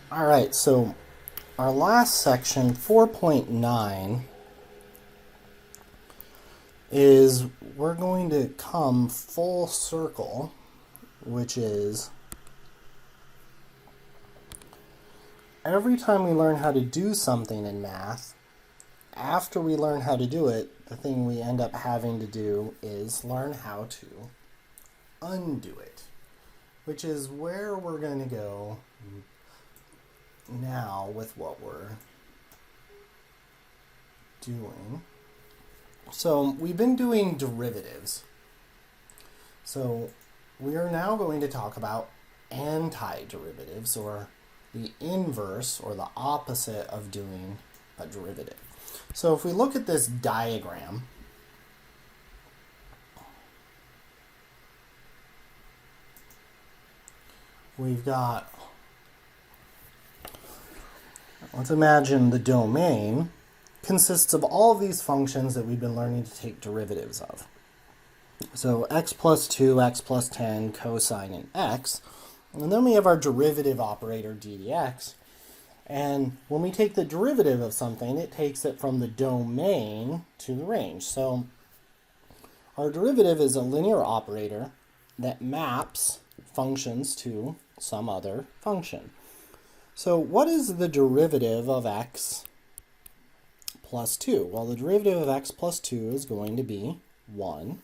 All right, so our last section, 4.9, is we're going to come full circle, which is every time we learn how to do something in math, after we learn how to do it, the thing we end up having to do is learn how to undo it, which is where we're going to go now with what we're doing. So we've been doing derivatives. So we are now going to talk about antiderivatives, or the inverse or the opposite of doing a derivative. So if we look at this diagram, we've got, let's imagine the domain consists of all of these functions that we've been learning to take derivatives of. So x plus 2, x plus 10, cosine, and x. And then we have our derivative operator d dx. And when we take the derivative of something, it takes it from the domain to the range. So our derivative is a linear operator that maps functions to some other function. So what is the derivative of x plus 2? Well, the derivative of x plus 2 is going to be 1.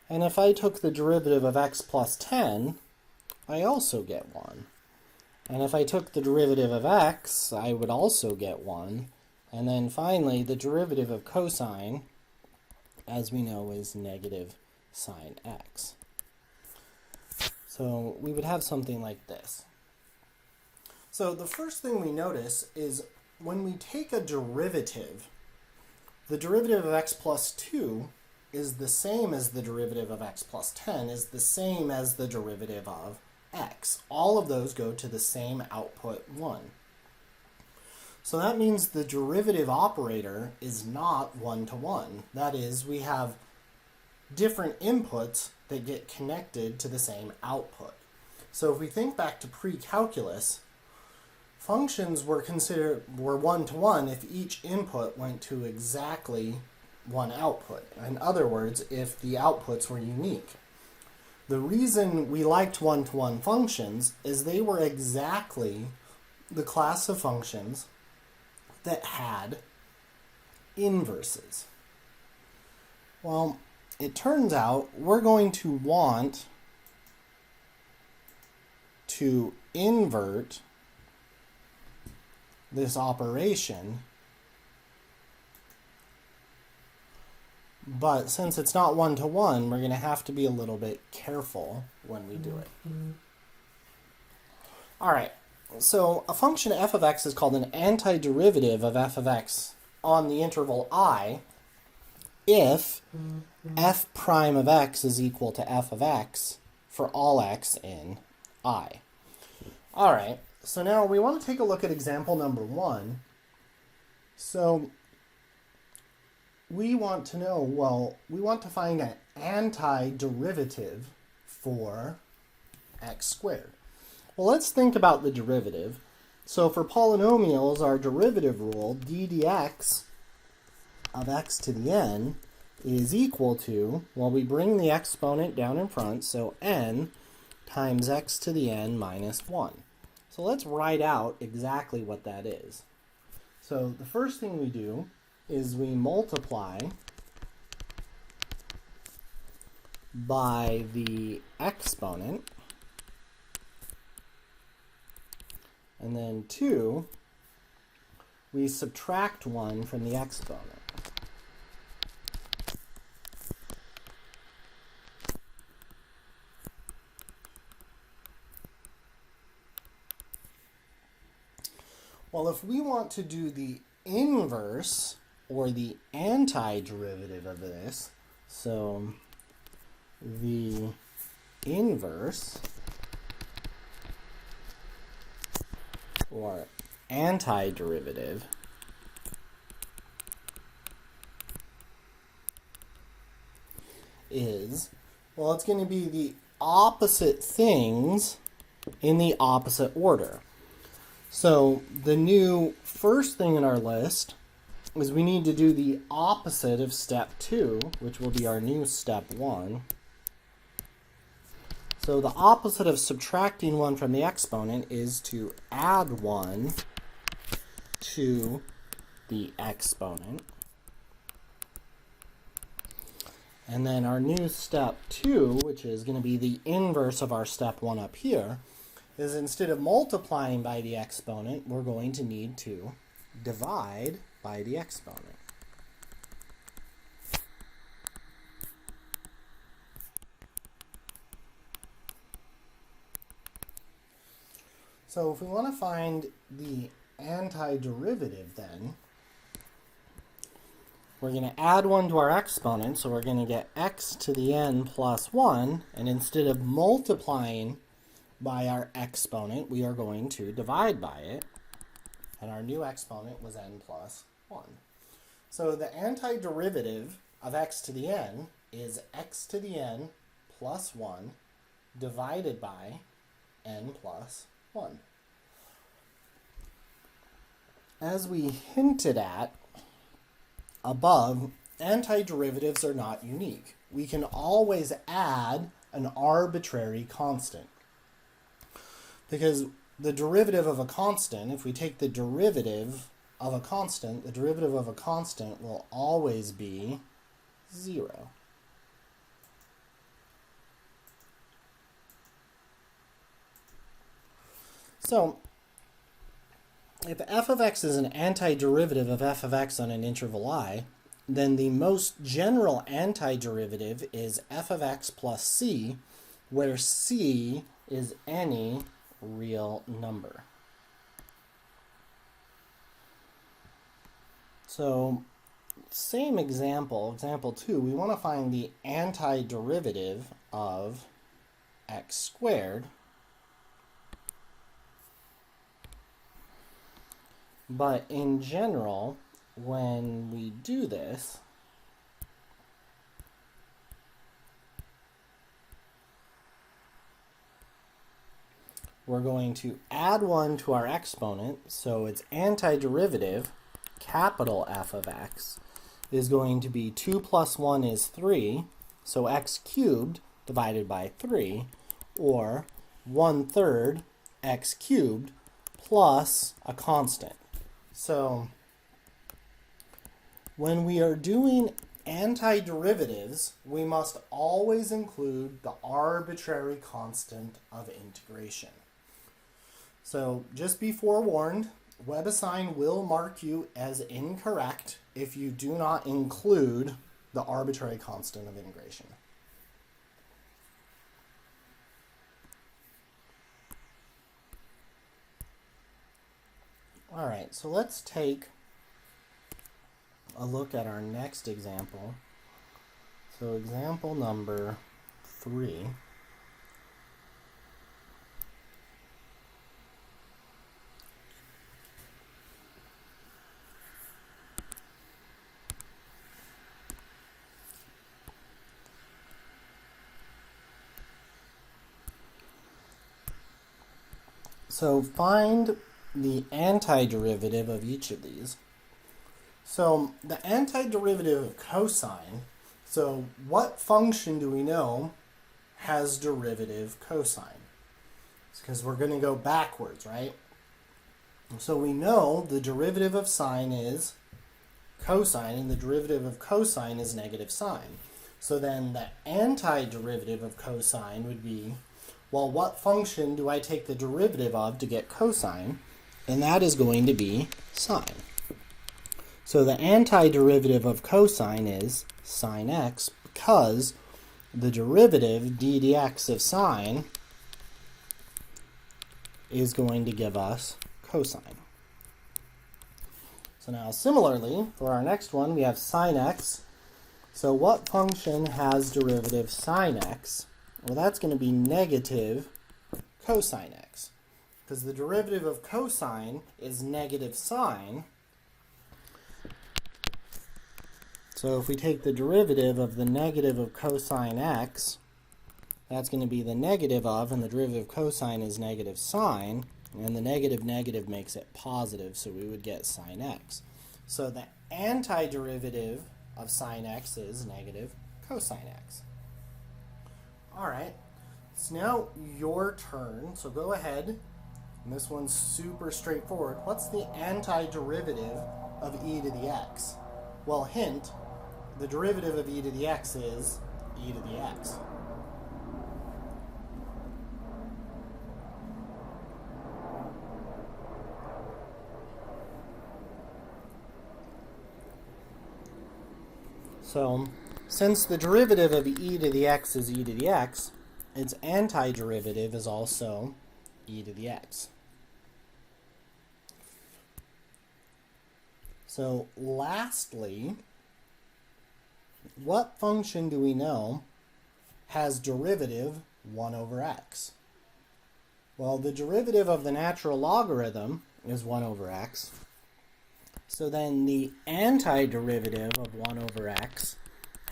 And if I took the derivative of x plus 10, I also get 1. And if I took the derivative of x, I would also get 1. And then finally, the derivative of cosine, as we know, is negative sine x. So we would have something like this. So the first thing we notice is when we take a derivative, the derivative of x plus 2 is the same as the derivative of x plus 10, is the same as the derivative of x. All of those go to the same output 1. So that means the derivative operator is not one-to-one. That is, we have different inputs that get connected to the same output. So if we think back to pre-calculus, functions were one-to-one if each input went to exactly one output. In other words, if the outputs were unique. The reason we liked one-to-one functions is they were exactly the class of functions that had inverses. Well, it turns out we're going to want to invert this operation, but since it's not one-to-one, we're going to have to be a little bit careful when we do it. All right, so a function f of x is called an antiderivative of f of x on the interval I if f prime of x is equal to f of x for all x in I. All right, so now we want to take a look at example number 1. So we want to know, well, we want to find an antiderivative for x squared. Well, let's think about the derivative. So for polynomials, our derivative rule, d dx of x to the n, is equal to, well, we bring the exponent down in front, so n times x to the n minus 1. So let's write out exactly what that is. So the first thing we do is we multiply by the exponent, and then 2, we subtract 1 from the exponent. Well, if we want to do the inverse, or the antiderivative of this, so the inverse, or antiderivative, is, well, it's going to be the opposite things in the opposite order. So the new first thing in our list is we need to do the opposite of step 2, which will be our new step 1. So the opposite of subtracting 1 from the exponent is to add 1 to the exponent. And then our new step 2, which is going to be the inverse of our step 1 up here, is instead of multiplying by the exponent, we're going to need to divide by the exponent. So if we want to find the antiderivative then, we're going to add 1 to our exponent, so we're going to get x to the n plus 1, and instead of multiplying by our exponent, we are going to divide by it, and our new exponent was n plus 1. So the antiderivative of x to the n is x to the n plus 1 divided by n plus 1. As we hinted at above, antiderivatives are not unique. We can always add an arbitrary constant. Because the derivative of a constant, if we take the derivative of a constant, the derivative of a constant will always be 0. So, if f of x is an antiderivative of f of x on an interval I, then the most general antiderivative is f of x plus c, where c is any real number. So, same example, example 2, we want to find the antiderivative of x squared. But in general, when we do this, we're going to add 1 to our exponent, so its antiderivative, capital F of x, is going to be 2 plus 1 is 3, so x cubed divided by 3, or 1/3 x cubed plus a constant. So when we are doing antiderivatives, we must always include the arbitrary constant of integration. So just be forewarned, WebAssign will mark you as incorrect if you do not include the arbitrary constant of integration. All right, so let's take a look at our next example. So example number 3. So find the antiderivative of each of these. So the antiderivative of cosine, so what function do we know has derivative cosine? It's because we're going to go backwards, right? So we know the derivative of sine is cosine, and the derivative of cosine is negative sine. So then the antiderivative of cosine would be, well, what function do I take the derivative of to get cosine? And that is going to be sine. So the antiderivative of cosine is sine x, because the derivative d dx of sine is going to give us cosine. So now similarly, for our next one, we have sine x. So what function has derivative sine x? Well, that's going to be negative cosine x, because the derivative of cosine is negative sine. So if we take the derivative of the negative of cosine x, that's going to be the negative of, and the derivative of cosine is negative sine. and the negative negative makes it positive, so we would get sine x. So the antiderivative of sine x is negative cosine x. All right, it's now your turn, so go ahead. And this one's super straightforward. What's the antiderivative of e to the x? Well, hint, the derivative of e to the x is e to the x. So, since the derivative of e to the x is e to the x, its antiderivative is also e to the x. So, lastly, what function do we know has derivative 1 over x? Well, the derivative of the natural logarithm is 1 over x. So then the antiderivative of 1 over x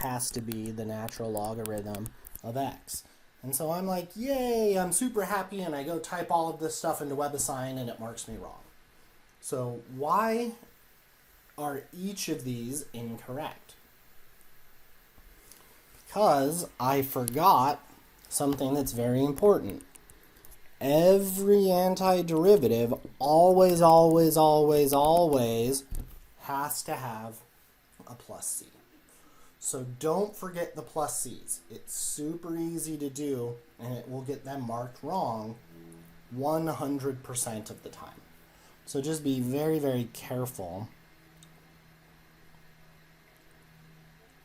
has to be the natural logarithm of x. And so I'm like, yay, I'm super happy, and I go type all of this stuff into WebAssign and it marks me wrong. So why are each of these incorrect? Because I forgot something that's very important. Every antiderivative always, always, always, always has to have a plus c. So don't forget the plus c's. It's super easy to do, and it will get them marked wrong 100% of the time. So just be very, very careful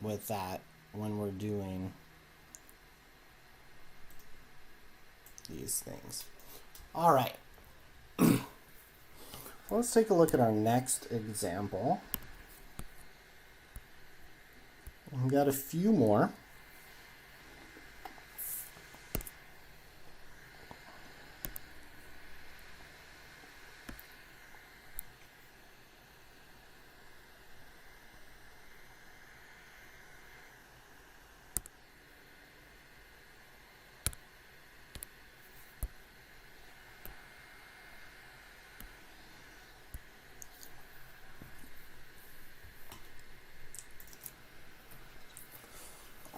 with that when we're doing these things. All right. Let's take a look at our next example. We've got a few more.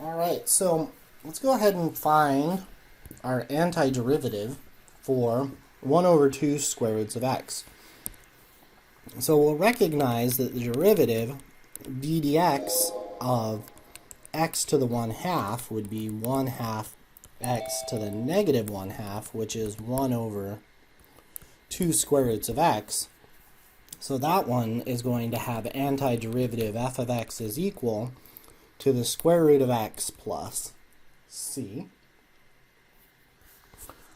All right, so let's go ahead and find our antiderivative for 1 over 2 square roots of x. So we'll recognize that the derivative d dx of x to the 1/2 would be 1/2 x to the negative 1/2, which is 1 over 2 square roots of x. So that one is going to have antiderivative f of x is equal to the square root of x plus c.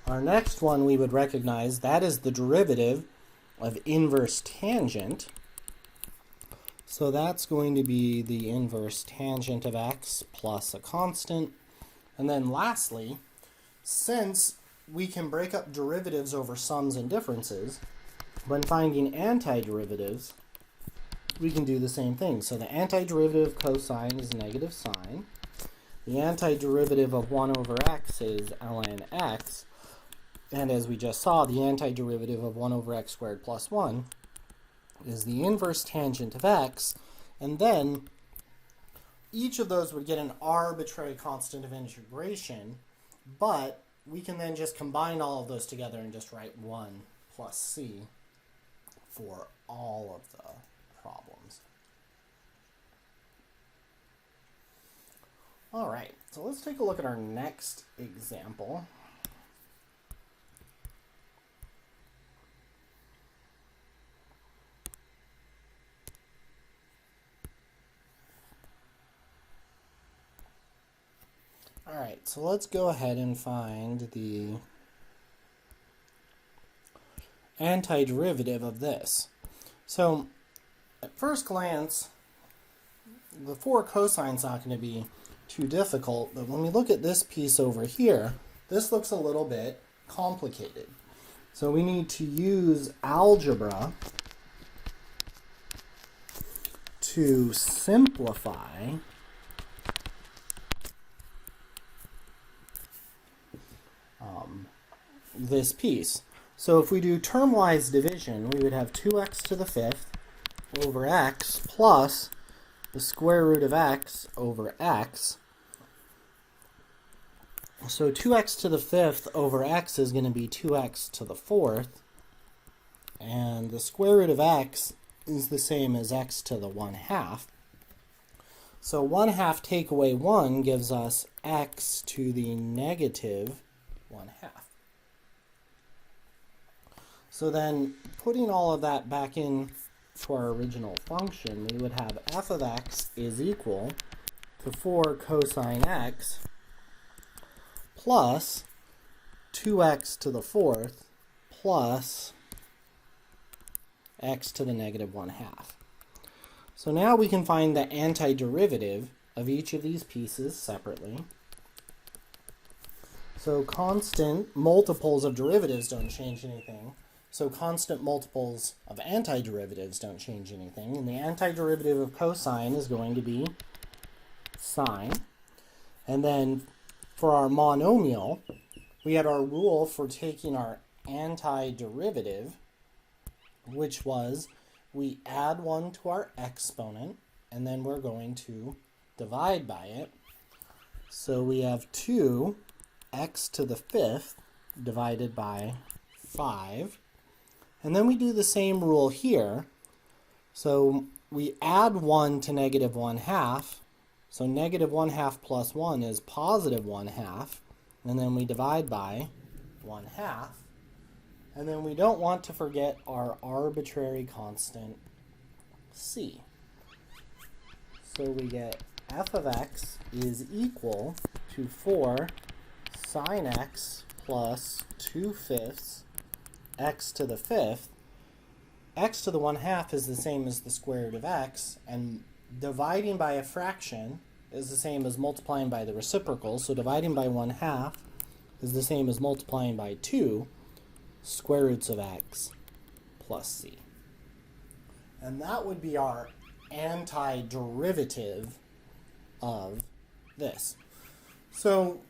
Our next one we would recognize that is the derivative of inverse tangent. So that's going to be the inverse tangent of x plus a constant. And then lastly, since we can break up derivatives over sums and differences, when finding antiderivatives, we can do the same thing. So the antiderivative of cosine is negative sine. The antiderivative of 1 over x is ln x. And as we just saw, the antiderivative of 1 over x squared plus 1 is the inverse tangent of x. And then each of those would get an arbitrary constant of integration, but we can then just combine all of those together and just write 1 plus c for all of the problems. All right, so let's take a look at our next example. All right, so let's go ahead and find the antiderivative of this. So at first glance, the 4 cosine's not going to be too difficult, but when we look at this piece over here, this looks a little bit complicated. So we need to use algebra to simplify this piece. So if we do termwise division, we would have 2x to the 5th over x plus the square root of x over x. So 2x to the 5th over x is going to be 2x to the 4th. And the square root of x is the same as x to the 1/2. So 1/2 take away 1 gives us x to the negative 1/2. So then putting all of that back in to our original function, we would have f of x is equal to 4 cosine x plus 2x to the 4th plus x to the negative 1/2. So now we can find the antiderivative of each of these pieces separately. So constant multiples of derivatives don't change anything. So constant multiples of antiderivatives don't change anything. And the antiderivative of cosine is going to be sine. And then for our monomial, we had our rule for taking our antiderivative, which was we add 1 to our exponent, and then we're going to divide by it. So we have 2x to the 5th divided by 5. And then we do the same rule here. So we add 1 to negative 1/2. So negative 1/2 plus 1 is positive 1/2. And then we divide by 1/2. And then we don't want to forget our arbitrary constant c. So we get f of x is equal to 4 sine x plus 2/5 x to the 5th. X to the 1/2 is the same as the square root of x, and dividing by a fraction is the same as multiplying by the reciprocal. So dividing by 1/2 is the same as multiplying by 2 square roots of x plus c. And that would be our antiderivative of this. So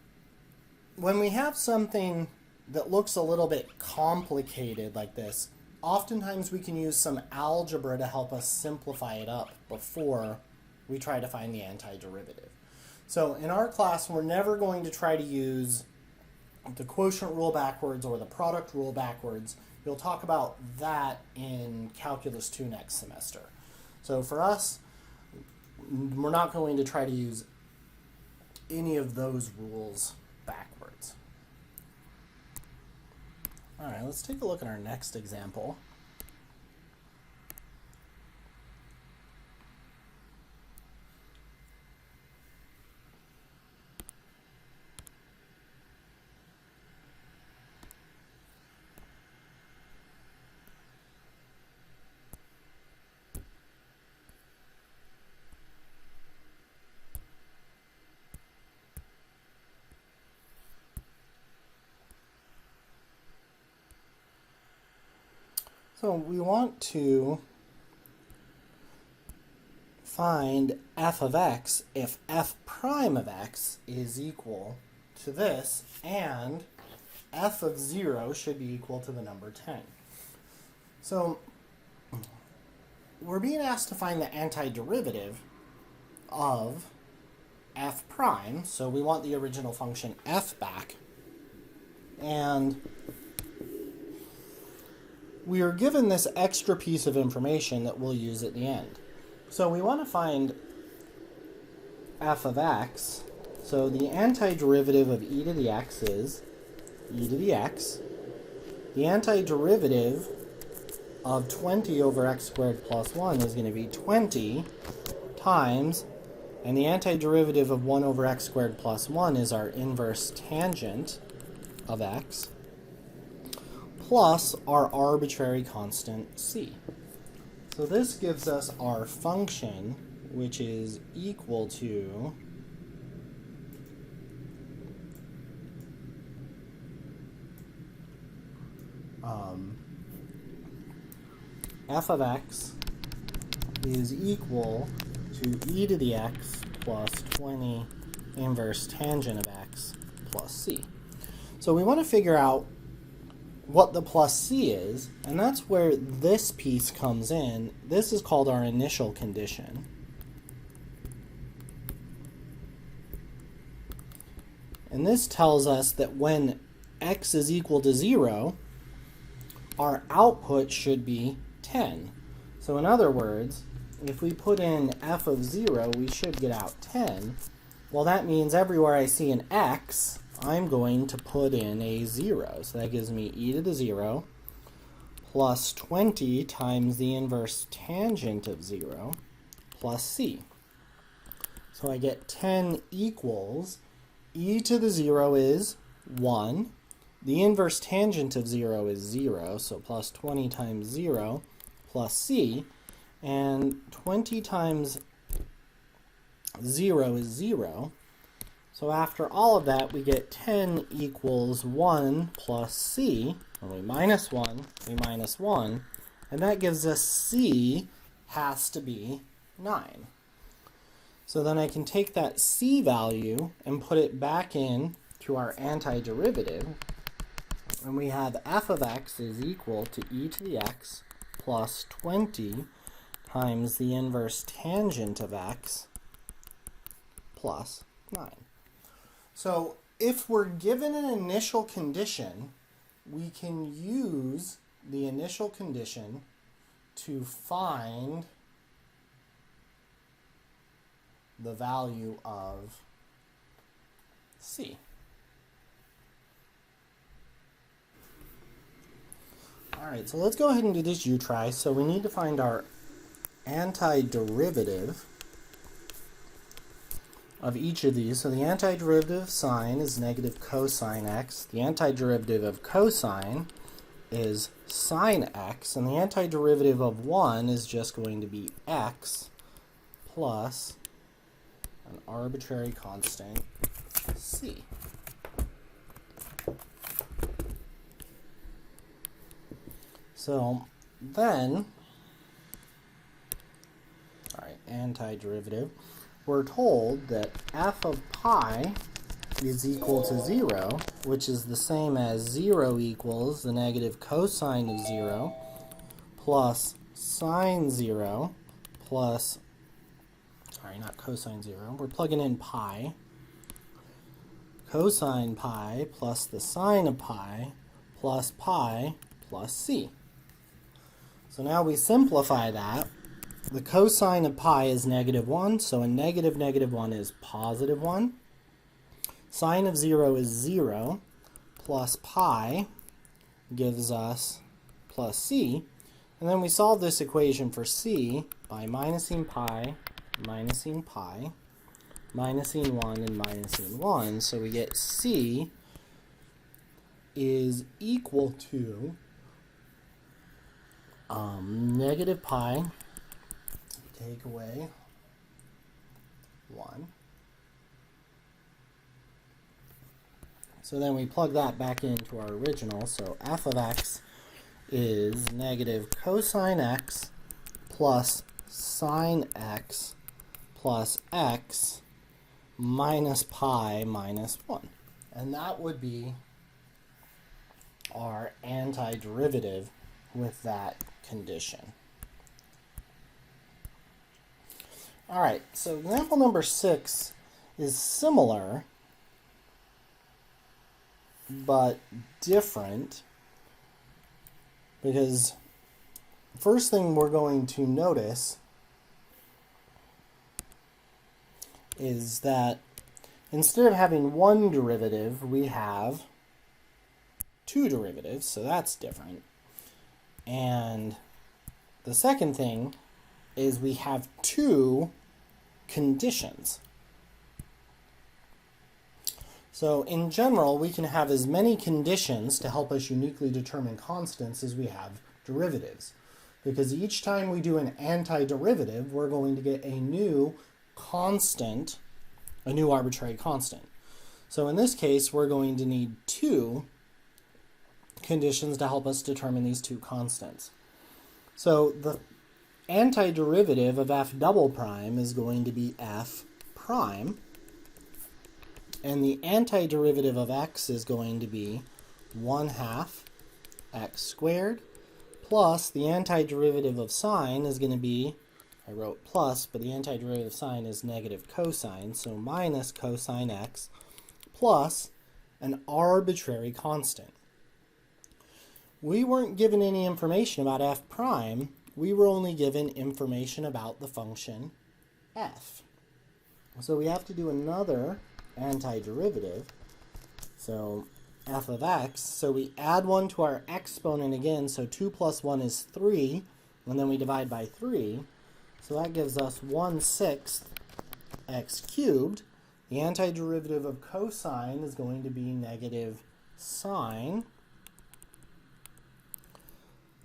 when we have something that looks a little bit complicated like this, oftentimes we can use some algebra to help us simplify it up before we try to find the antiderivative. So in our class, we're never going to try to use the quotient rule backwards or the product rule backwards. We'll talk about that in Calculus 2 next semester. So for us, we're not going to try to use any of those rules backwards. All right, let's take a look at our next example. So we want to find f of x if f prime of x is equal to this, and f of 0 should be equal to the number 10. So we're being asked to find the antiderivative of f prime, so we want the original function f back, and we are given this extra piece of information that we'll use at the end. So we want to find f of x. So the antiderivative of e to the x is e to the x. The antiderivative of 20 over x squared plus 1 is going to be 20 times, and the antiderivative of 1 over x squared plus 1 is our inverse tangent of x, plus our arbitrary constant c. So this gives us our function, which is equal to f of x is equal to e to the x plus 20 inverse tangent of x plus c. So we want to figure out what the plus c is, and that's where this piece comes in. This is called our initial condition. And this tells us that when x is equal to 0, our output should be 10. So in other words, if we put in f of 0, we should get out 10. Well, that means everywhere I see an x, I'm going to put in a 0. So that gives me e to the 0 plus 20 times the inverse tangent of 0 plus c. So I get 10 equals e to the 0 is 1. The inverse tangent of 0 is 0, so plus 20 times 0 plus c. And 20 times 0 is 0. So after all of that, we get 10 equals 1 plus c. When we minus 1, we minus 1. And that gives us c has to be 9. So then I can take that c value and put it back in to our antiderivative. And we have f of x is equal to e to the x plus 20 times the inverse tangent of x plus 9. So if we're given an initial condition, we can use the initial condition to find the value of c. All right, so let's go ahead and do this u-try. So we need to find our antiderivative of each of these. So the antiderivative of sine is negative cosine x. The antiderivative of cosine is sine x. And the antiderivative of 1 is just going to be x plus an arbitrary constant c. So then, all right, antiderivative, we're told that f of pi is equal to 0, which is the same as 0 equals the negative cosine of 0 plus sine 0 plus, sorry, not cosine 0, we're plugging in pi, cosine pi plus the sine of pi plus c. So now we simplify that. The cosine of pi is negative 1, so a negative negative 1 is positive 1. Sine of 0 is 0, plus pi gives us plus c. And then we solve this equation for c by minusing pi, minusing 1, and minusing 1. So we get c is equal to negative pi, take away 1. So then we plug that back into our original. So f of x is negative cosine x plus sine x plus x minus pi minus 1. And that would be our antiderivative with that condition. All right, so example number 6 is similar but different, because the first thing we're going to notice is that instead of having one derivative, we have two derivatives, so that's different. And the second thing is we have two conditions. So in general, we can have as many conditions to help us uniquely determine constants as we have derivatives. Because each time we do an antiderivative, we're going to get a new constant, a new arbitrary constant. So in this case, we're going to need two conditions to help us determine these two constants. So the antiderivative of f double prime is going to be f prime, and the antiderivative of x is going to be 1/2 x squared plus the antiderivative of sine is going to be, I wrote plus, but the antiderivative of sine is negative cosine, so minus cosine x plus an arbitrary constant. We weren't given any information about f prime, we were only given information about the function f. So we have to do another antiderivative. So f of x, so we add 1 to our exponent again, so 2 plus 1 is 3, and then we divide by 3. So that gives us 1/6 x cubed. The antiderivative of cosine is going to be negative sine,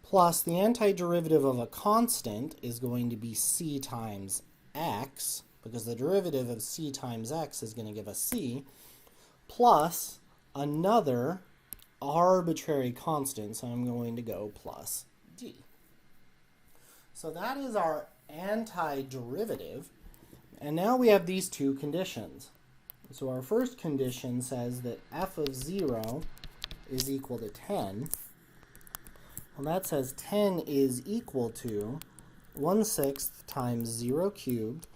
plus the antiderivative of a constant is going to be c times x, because the derivative of c times x is going to give us c, plus another arbitrary constant, so I'm going to go plus d. So that is our antiderivative, and now we have these two conditions. So our first condition says that f of 0 is equal to 10. Well, that says 10 is equal to 1/6 times 0 cubed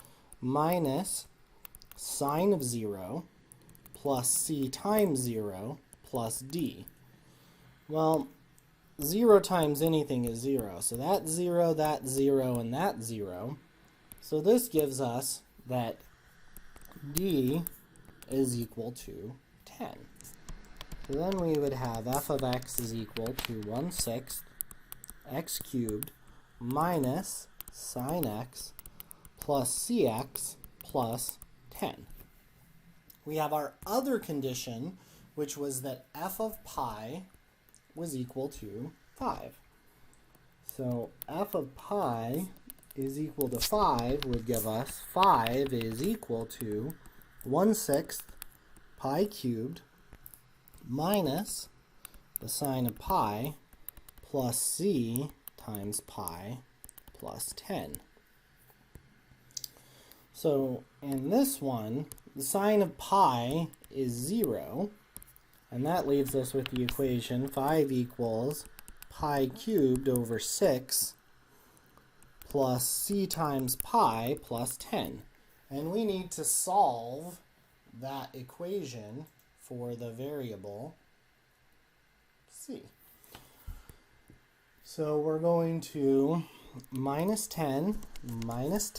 minus sine of 0 plus c times 0 plus d. Well, 0 times anything is 0, so that's 0, that's 0, and that's 0. So this gives us that d is equal to 10. So then we would have f of x is equal to 1/6 x cubed minus sine x plus cx plus 10. We have our other condition, which was that f of pi was equal to 5. So f of pi is equal to 5 would give us 5 is equal to 1/6 pi cubed minus the sine of pi plus c times pi plus 10. So in this one, the sine of pi is 0, and that leaves us with the equation 5 equals pi cubed over 6 plus c times pi plus 10. And we need to solve that equation for the variable c. So we're going to minus 10, and minus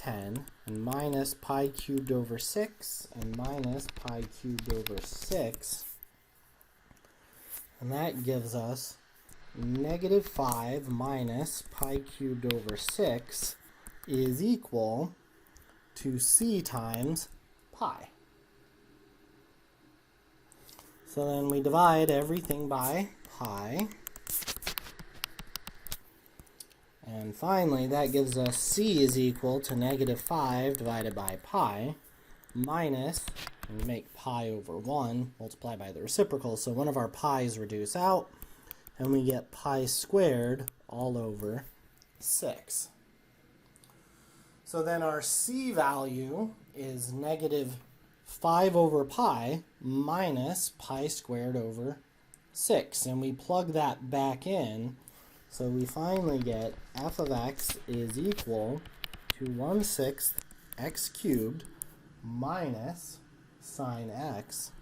pi cubed over 6, and minus pi cubed over 6. And that gives us negative 5 minus pi cubed over 6 is equal to c times pi. So then we divide everything by pi. And finally, that gives us c is equal to negative 5 divided by pi minus, and we make pi over 1, multiply by the reciprocal, so one of our pi's reduce out, and we get pi squared all over 6. So then our c value is negative 5 over pi minus pi squared over 6, and we plug that back in. So we finally get f of x is equal to 1/6 x cubed minus sine x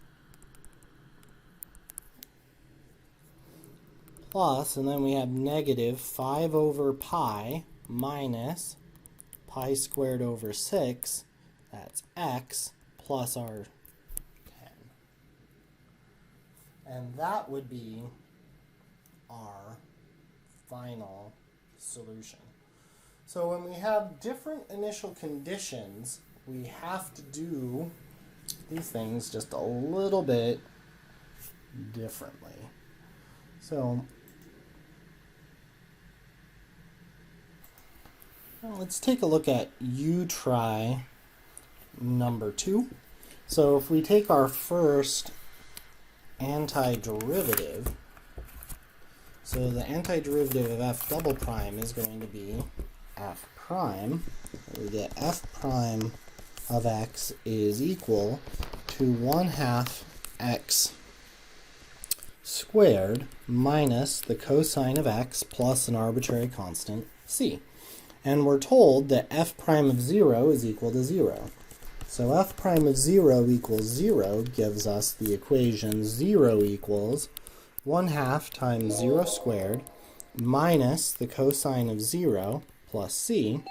plus, and then we have negative 5 over pi minus pi squared over 6, that's x, plus our 10. And that would be our final solution. So when we have different initial conditions, we have to do these things just a little bit differently. So let's take a look at try number 2. So if we take our first antiderivative, so the antiderivative of f double prime is going to be f prime. We get f prime of x is equal to 1/2 x squared minus the cosine of x plus an arbitrary constant c. And we're told that f prime of 0 is equal to 0. So f prime of 0 equals 0 gives us the equation 0 equals 1/2 times 0 squared minus the cosine of 0 plus c.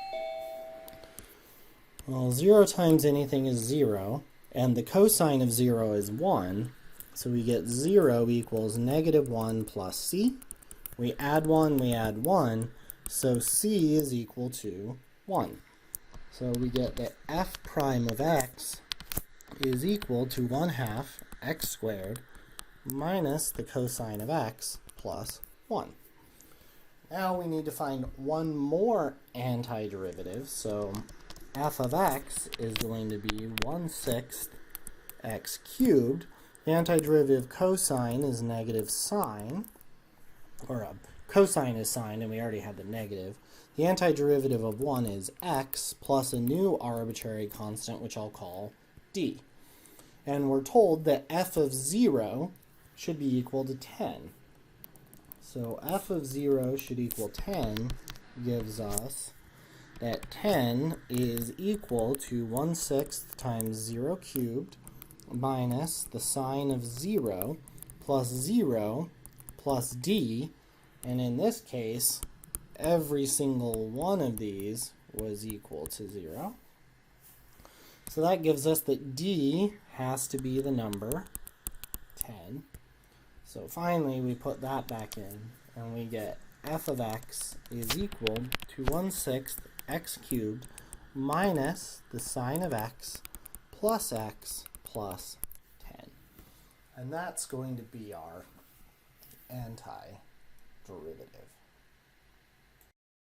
Well, 0 times anything is 0, and the cosine of 0 is 1, so we get 0 equals -1 plus c. We add 1, so c is equal to 1. So we get that f prime of x is equal to 1/2 x squared minus the cosine of x plus 1. Now we need to find one more antiderivative, so f of x is going to be 1/6 x cubed. The antiderivative cosine is negative sine, or cosine is sine, and we already had the negative. The antiderivative of 1 is x plus a new arbitrary constant, which I'll call d. And we're told that f of 0 should be equal to 10. So f of 0 should equal 10 gives us that 10 is equal to 1/6 times 0 cubed minus the sine of 0 plus d, and in this case, every single one of these was equal to 0. So that gives us that d has to be the number 10. So finally, we put that back in, and we get f of x is equal to 1/6 x cubed minus the sine of x plus 10. And that's going to be our antiderivative.